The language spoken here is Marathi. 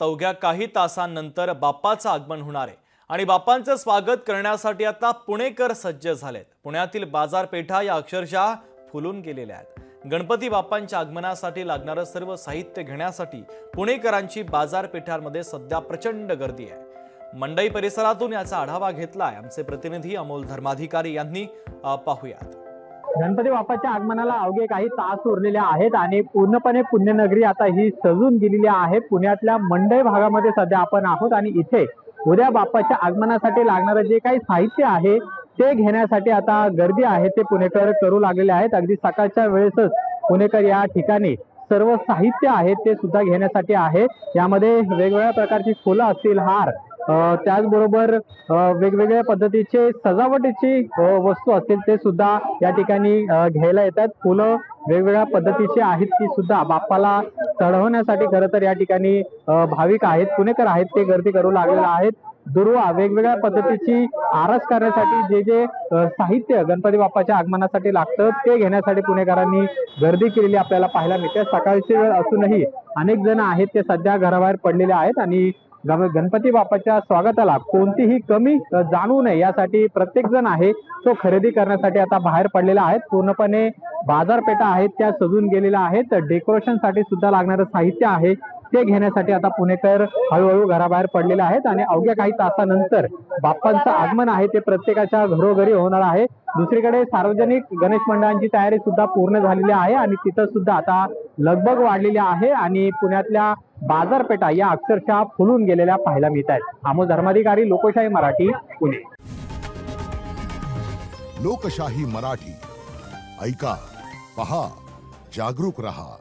अवघ्या काही तासांनंतर बाप्पाचं आगमन होणार आहे आणि बाप्पांचं स्वागत करण्यासाठी आता पुणेकर सज्ज झालेत। पुण्यातील बाजारपेठा या अक्षरशः फुलून गेलेल्या आहेत। गणपती बाप्पांच्या आगमनासाठी लागणारं सर्व साहित्य घेण्यासाठी पुणेकरांची बाजारपेठांमध्ये सध्या प्रचंड गर्दी आहे। मंडई परिसरातून याचा आढावा घेतलाय आमचे प्रतिनिधी अमोल धर्माधिकारी यांनी। पाहूयात। गणपती बाप्पाच्या आगमनाला अवघे काही तास उरलेले आहेत आणि पूर्णपणे पुण्यनगरी आता ही सजून गेलेली आहे। पुण्यातल्या मंडई भागामध्ये सध्या आपण आहोत आणि इथे उद्या बाप्पाच्या आगमनासाठी लागणारं जे काही साहित्य आहे ते घेण्यासाठी आता गर्दी आहे ते पुणेकर करू लागलेले आहेत। अगदी सकाळच्या वेळेसच पुणेकर या ठिकाणी सर्व साहित्य आहे ते सुद्धा घेण्यासाठी आहे। यामध्ये वेगवेगळ्या प्रकारची फुलं असतील, हार, त्याचबरोबर वेगवेगळ्या पद्धतीचे सजावटीची वस्तू असतील ते सुद्धा या ठिकाणी घ्यायला येतात। फुलं वेगवेगळ्या पद्धतीची आहेत ती सुद्धा बाप्पाला चढवण्यासाठी खरं तर या ठिकाणी भाविक आहेत, पुणेकर आहेत ते गर्दी करू लागलेले आहेत। दुर्वा वेगवेगळ्या पद्धतीची आरस करण्यासाठी जे जे साहित्य गणपती बाप्पाच्या आगमनासाठी लागतं ते घेण्यासाठी पुणेकरांनी गर्दी केलेली आपल्याला पाहायला मिळते। सकाळची वेळ असूनही अनेक जण आहेत ते सध्या घराबाहेर पडलेले आहेत आणि गणपती बाप्पाच्या स्वागताला कोणतीही कमी जाणवू नये यासाठी प्रत्येक जण आहे तो खरेदी करण्यासाठी आता बाहेर पडलेला आहे। पूर्णपणे बाजारपेठा आहेत त्या सजून गेलेल्या आहेत। डेकोरेशन साठी सुद्धा लागणारं साहित्य आहे ते घेण्यासाठी आता पुणेकर हळूहळू घराबाहेर पडलेले आहेत आणि अवघ्या काही तासानंतर बाप्पांचं आगमन आहे ते प्रत्येकाच्या घरोघरी होणार आहे। दुसरीकडे सार्वजनिक गणेश मंडळांची तयारी सुद्धा पूर्ण झालेली आहे आणि तिथं सुद्धा आता लगबग वाढलेली आहे आणि पुण्यातल्या बाजारपेठा या अक्षरशः फुलून गेलेल्या पाहायला मिळत आहेत। अमोल धर्माधिकारी, लोकशाही मराठी, पुणे। लोकशाही मराठी ऐका, पहा, जागरूक रहा।